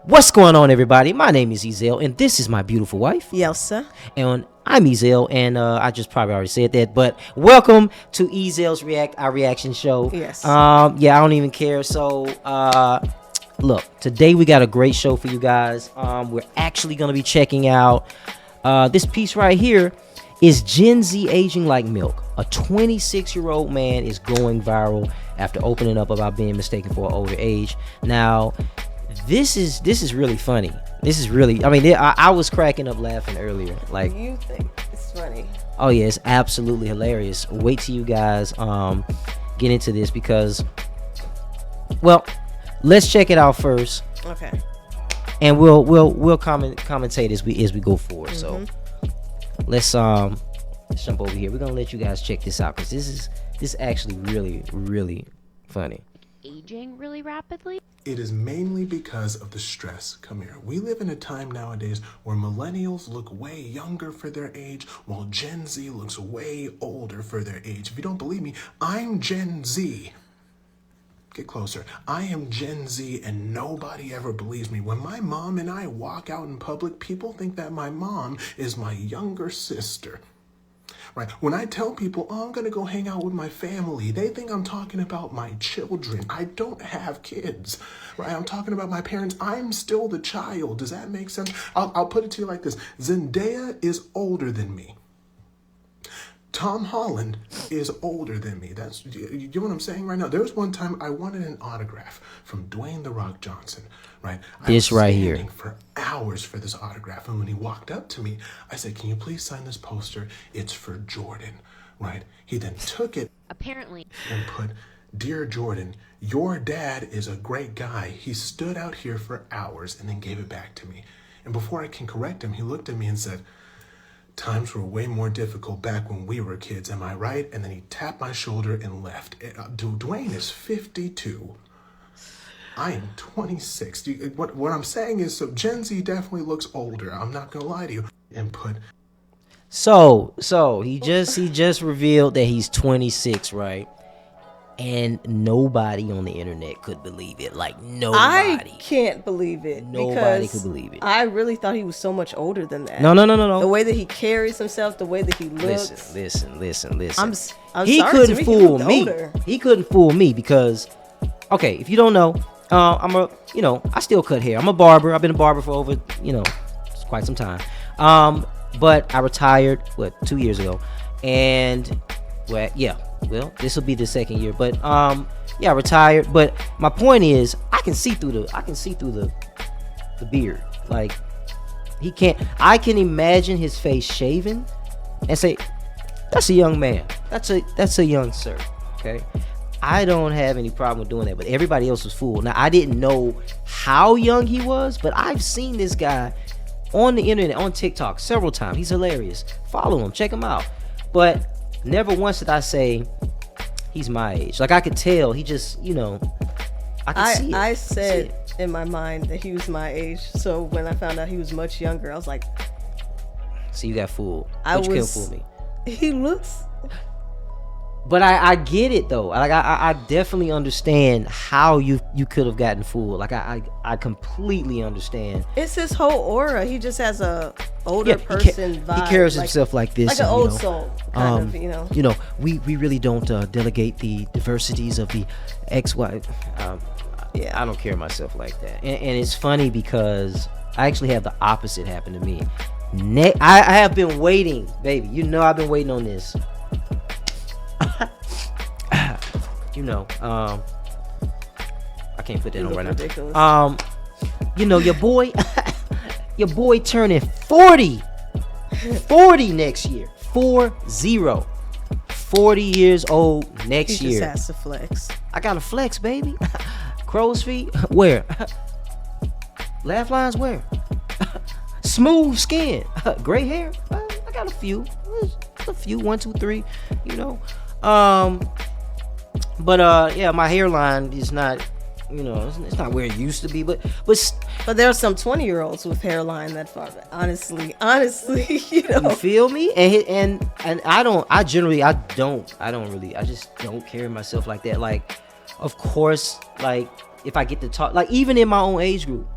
What's going on, everybody? My name is Ezel, and this is my beautiful wife. Yelsa. And I'm Ezel, and I just probably already said that, but welcome to Ezel's our reaction show. Yes. Yeah, I don't even care. So, look, today we got a great show for you guys. We're actually gonna be checking out this piece right here. Is Gen Z aging like milk? A 26-year-old man is going viral after opening up about being mistaken for an older age. Now, this is really funny. This is really, I mean, I was cracking up laughing earlier. Like, You think it's funny? oh yeah, it's absolutely hilarious. Wait till you guys get into this because, well, let's check it out first. Okay. And we'll commentate as we go forward. So let's jump over here. We're gonna let you guys check this out because this is actually really funny. Aging really rapidly? It is mainly because of the stress. Come here. We live in a time nowadays where millennials look way younger for their age, while Gen Z looks way older for their age. If you don't believe me, I'm Gen Z. Get closer. I am Gen Z and nobody ever believes me. When my mom and I walk out in public, people think that my mom is my younger sister. Right. When I tell people, oh, I'm going to go hang out with my family, they think I'm talking about my children. I don't have kids. Right. I'm talking about my parents. I'm still the child. Does that make sense? I'll put it to you like this. Zendaya is older than me. Tom Holland is older than me. That's, you know what I'm saying right now? There was one time I wanted an autograph from Dwayne "The Rock" Johnson, right? This right here. I was standing for hours for this autograph, and when he walked up to me, I said, "Can you please sign this poster? It's for Jordan," right? He then took it Apparently. and put, "Dear Jordan, your dad is a great guy. He stood out here for hours," and then gave it back to me. And before I can correct him, he looked at me and said, "Times were way more difficult back when we were kids, am I right?" And then he tapped my shoulder and left. Dwayne is 52. I am 26. What I'm saying is, so Gen Z definitely looks older. I'm not gonna lie to you. And put. So he just revealed that he's 26, right? And nobody on the internet could believe it. Like, nobody. I can't believe it. Nobody because could believe it. I really thought he was so much older than that. No. The way that he carries himself, the way that he looks. Listen. I'm He sorry, couldn't to me, he fool looked me. older. He couldn't fool me because, okay, if you don't know, I still cut hair. I'm a barber. I've been a barber for over, quite some time. But I retired 2 years ago, and well, this will be the second year. But I retired. But my point is, I can see through the beard. Like, he can't. I can imagine his face shaven and say, "That's a young man. That's a young sir." Okay. I don't have any problem with doing that, but everybody else was fooled. Now, I didn't know how young he was, but I've seen this guy on the internet, on TikTok, several times. He's hilarious. Follow him, check him out. But never once did I say he's my age. Like, I could tell. He just, I could see it. I said in my mind that he was my age. So when I found out he was much younger, I was like, so you got fooled. But you couldn't fool me. He looks. But I get it though. Like, I definitely understand how you could have gotten fooled. Like, I completely understand. It's his whole aura. He just has a older person vibe. He carries himself like this, like an old soul, kind of. We really don't delegate the diversities of the XY. I don't carry myself like that. And it's funny because I actually have the opposite happen to me. I have been waiting, baby. I've been waiting on this. I can't put that on right ridiculous. now. Your boy turning 40 next year. 40 years old next he year. Just has to flex. I got a flex, baby. Crow's feet, where? Laugh lines, where? Smooth skin, gray hair. I got a few, 1, 2, 3. But my hairline is not, it's not where it used to be. But there are some 20-year-olds with hairline that far. Honestly, you feel me? And I just don't carry myself like that. Like, of course, like, if I get to talk, like, even in my own age group,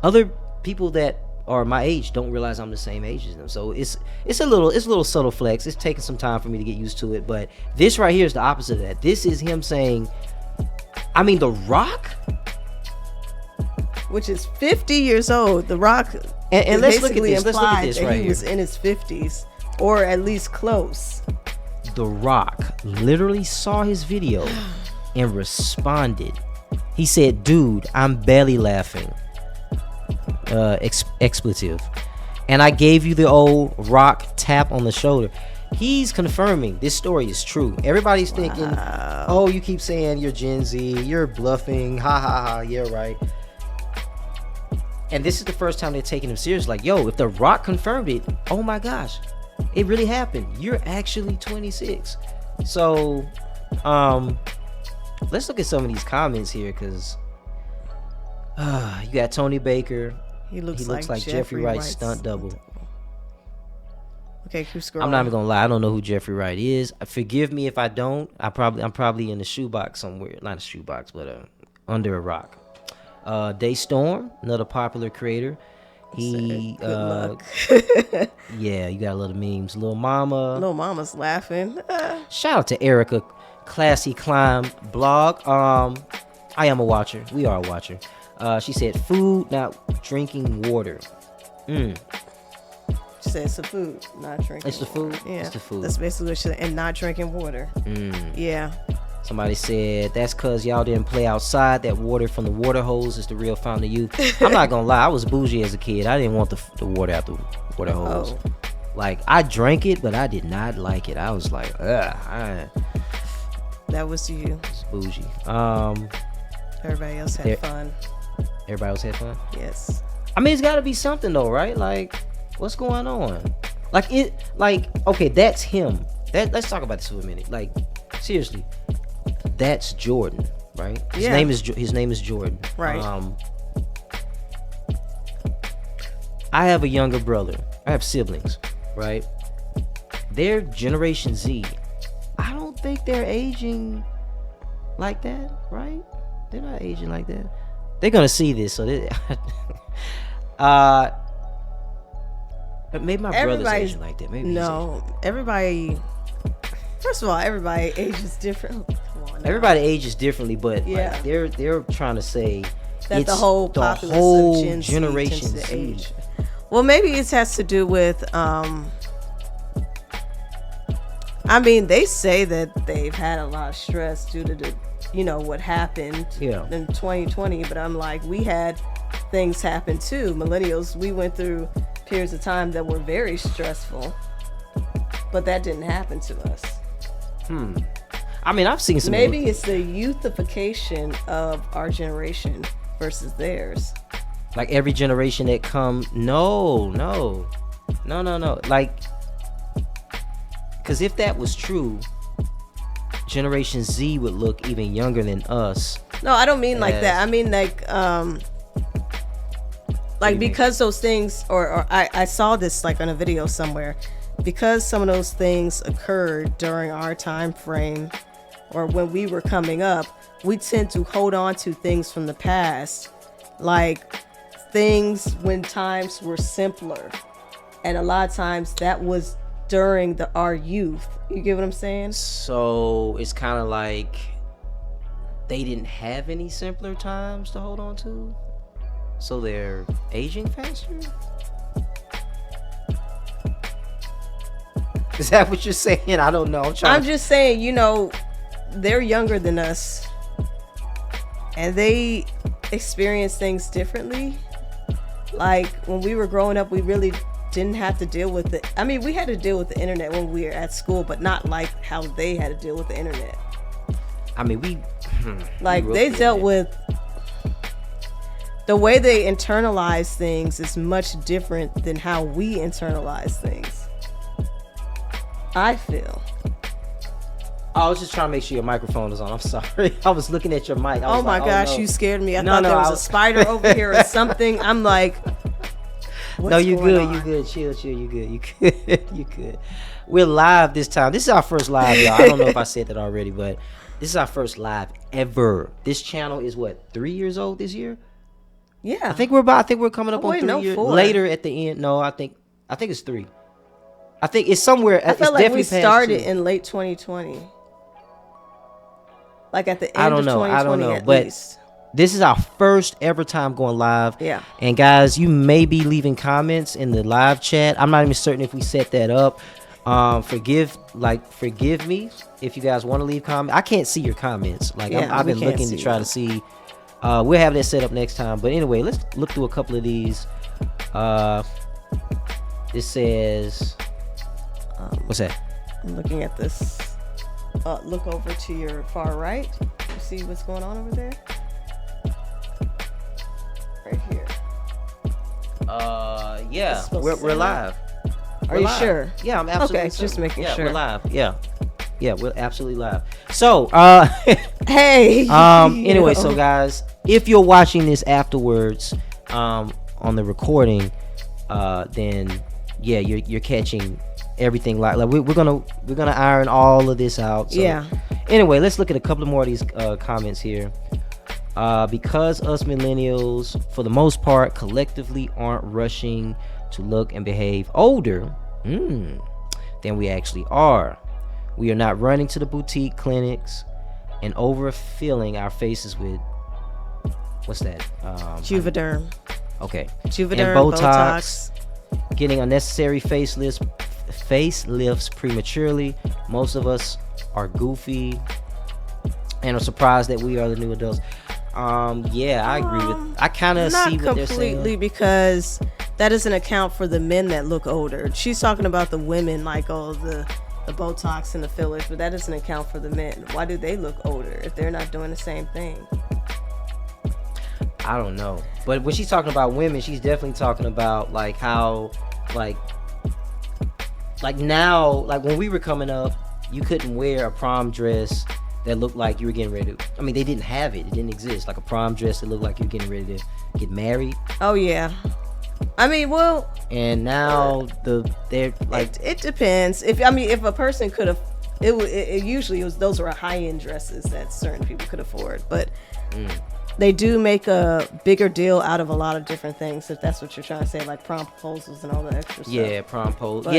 other people that are my age don't realize I'm the same age as them. So it's a little subtle flex. It's taking some time for me to get used to it. But this right here is the opposite of that. This is him saying, I mean, The Rock, which is 50 years old. The Rock, and let's look at this. Let's look at this right he here. was in his 50s, or at least close. The Rock literally saw his video and responded. He said, "Dude, I'm belly laughing." Expletive. And I gave you the old Rock tap on the shoulder. He's confirming this story is true. Everybody's thinking, oh, you keep saying you're Gen Z, you're bluffing, ha ha ha, yeah, right. And this is the first time they're taking him serious. Like, yo, if The Rock confirmed it, oh my gosh, it really happened. You're actually 26. So, let's look at some of these comments here, because you got Tony Baker. He looks like Jeffrey Wright's stunt double. Okay, keep scrolling. I'm not even gonna lie, I don't know who Jeffrey Wright is. Forgive me if I don't. I'm probably in the shoebox somewhere. Not a shoebox, but under a rock. Daystorm, another popular creator. He Good luck. yeah, you got a lot of memes. Lil Mama's laughing. Shout out to Erica, Classy Climb blog. I am a watcher. We are a watcher. She said food, not drinking water. She said it's the food, not drinking. It's the food. Yeah, it's the food. That's basically what she said, and not drinking water. Yeah. Somebody said that's because y'all didn't play outside. That water from the water hose is the real fountain of youth. I'm not gonna lie, I was bougie as a kid. I didn't want the water out the water hose. Like, I drank it, but I did not like it. I was like, ugh. That was you. It's bougie. Everybody else had fun. Everybody else had fun? Yes. I mean, it's got to be something though, right? Like, what's going on? Okay, that's him. Let's talk about this for a minute. Like, seriously, that's Jordan, right? His name is Jordan. Right. I have a younger brother. I have siblings, right? They're Generation Z. I don't think they're aging like that, right? They're not aging like that. They're gonna see this, so they maybe my brother's aging like that. Maybe no. Everybody. First of all, everybody ages different. Come on now. Everybody ages differently, but yeah, like, they're trying to say that the whole generation Z. Age. Well, maybe it has to do with. I mean, they say that they've had a lot of stress due to the, what happened in 2020. But I'm like, we had things happen too. Millennials, we went through periods of time that were very stressful, but that didn't happen to us. I mean, I've seen some. Maybe it's the youthification of our generation versus theirs. Like every generation that come, no. Like, because if that was true, Generation Z would look even younger than us. No, I don't mean like that. I mean like because those things, or I saw this like on a video somewhere, because some of those things occurred during our time frame or when we were coming up, we tend to hold on to things from the past, like things when times were simpler, and a lot of times that was during our youth. You get what I'm saying? So it's kind of like they didn't have any simpler times to hold on to, so they're aging faster. Is that what you're saying? I don't know. I'm just saying, they're younger than us, and they experience things differently. Like when we were growing up, we really didn't have to deal with it. I mean, we had to deal with the internet when we were at school, but not like how they had to deal with the internet. I mean, they dealt with the way they internalize things is much different than how we internalize things, I feel. I was just trying to make sure your microphone is on. I'm sorry. I was looking at your mic. Oh my gosh, you scared me. I thought there was a spider over here or something. I'm like, no, you good. You good. Chill. You good. You good. We're live this time. This is our first live, y'all. I don't know if I said that already, but this is our first live ever. This channel is 3 years old this year? Yeah. I think we're coming up on 3 years 4. later at the end. No, I think it's 3. I think it's somewhere. I it's felt like definitely we past started 2. in late 2020. Like at the end I don't of know. 2020 at but least. this is our first ever time going live. Yeah. And guys, you may be leaving comments in the live chat. I'm not even certain if we set that up. Forgive me if you guys want to leave comments. I can't see your comments. Like I've been looking to try to see. We'll have that set up next time. But anyway, let's look through a couple of these. This says, what's that? I'm looking at this. Look over to your far right. You see what's going on over there? Right here. Yeah, supposed we're to say live. Are you sure? Yeah, I'm absolutely Okay, certain. just making yeah, sure. We're live. Yeah, we're absolutely live. So, Hey. anyway, so guys, if you're watching this afterwards, on the recording, then yeah, you're catching everything like we're gonna iron all of this out. So, Yeah. Anyway, let's look at a couple more of these comments here. Because us millennials, for the most part, collectively aren't rushing to look and behave older than we actually are. We are not running to the boutique clinics and overfilling our faces with what's that? Juvederm. Okay. Juvederm, and Botox. Getting unnecessary facelifts prematurely. Most of us are goofy and are surprised that we are the new adults. Yeah, I agree with. I kind of see what they're saying. Not completely, because that doesn't account for the men that look older. She's talking about the women, like the Botox and the fillers, but that doesn't account for the men. Why do they look older if they're not doing the same thing? I don't know, but when she's talking about women, she's definitely talking about like how like now, like when we were coming up, you couldn't wear a prom dress that looked like you were getting ready to, I mean, they didn't have it didn't exist, like a prom dress that looked like you were getting ready to get married. Oh yeah, I mean, well, and now they're like, it depends. If a person could have, it usually was, those were high-end dresses that certain people could afford, but they do make a bigger deal out of a lot of different things, if that's what you're trying to say, like prom proposals and all the extra stuff. Yeah, prom proposals,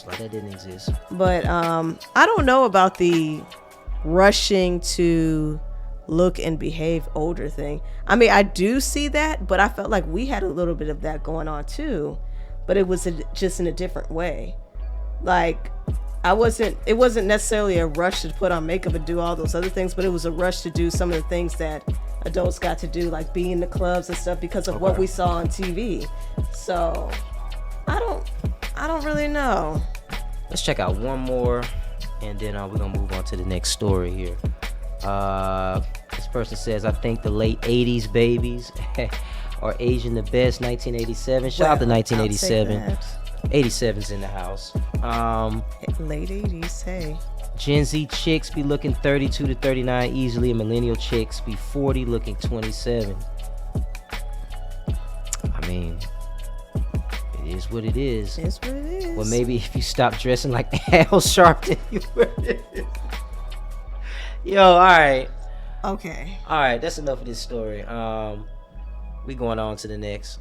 like that didn't exist. But I don't know about the rushing to look and behave older thing. I mean, I do see that, but I felt like we had a little bit of that going on too, but it was just in a different way. Like it wasn't necessarily a rush to put on makeup and do all those other things, but it was a rush to do some of the things that adults got to do, like be in the clubs and stuff, because of what we saw on TV. So I don't really know. Let's check out one more, and then we're gonna move on to the next story here. This person says, I think the late 80s babies are aging the best. 1987. Shout out to 1987. 87's in the house. Late 80s, hey. Gen Z chicks be looking 32 to 39 easily, and millennial chicks be 40 looking 27. I mean, it is what it is. It's what it is. Well, maybe if you stop dressing like Al Sharpton, you would. Yo, all right. Okay. All right, that's enough of this story. We going on to the next.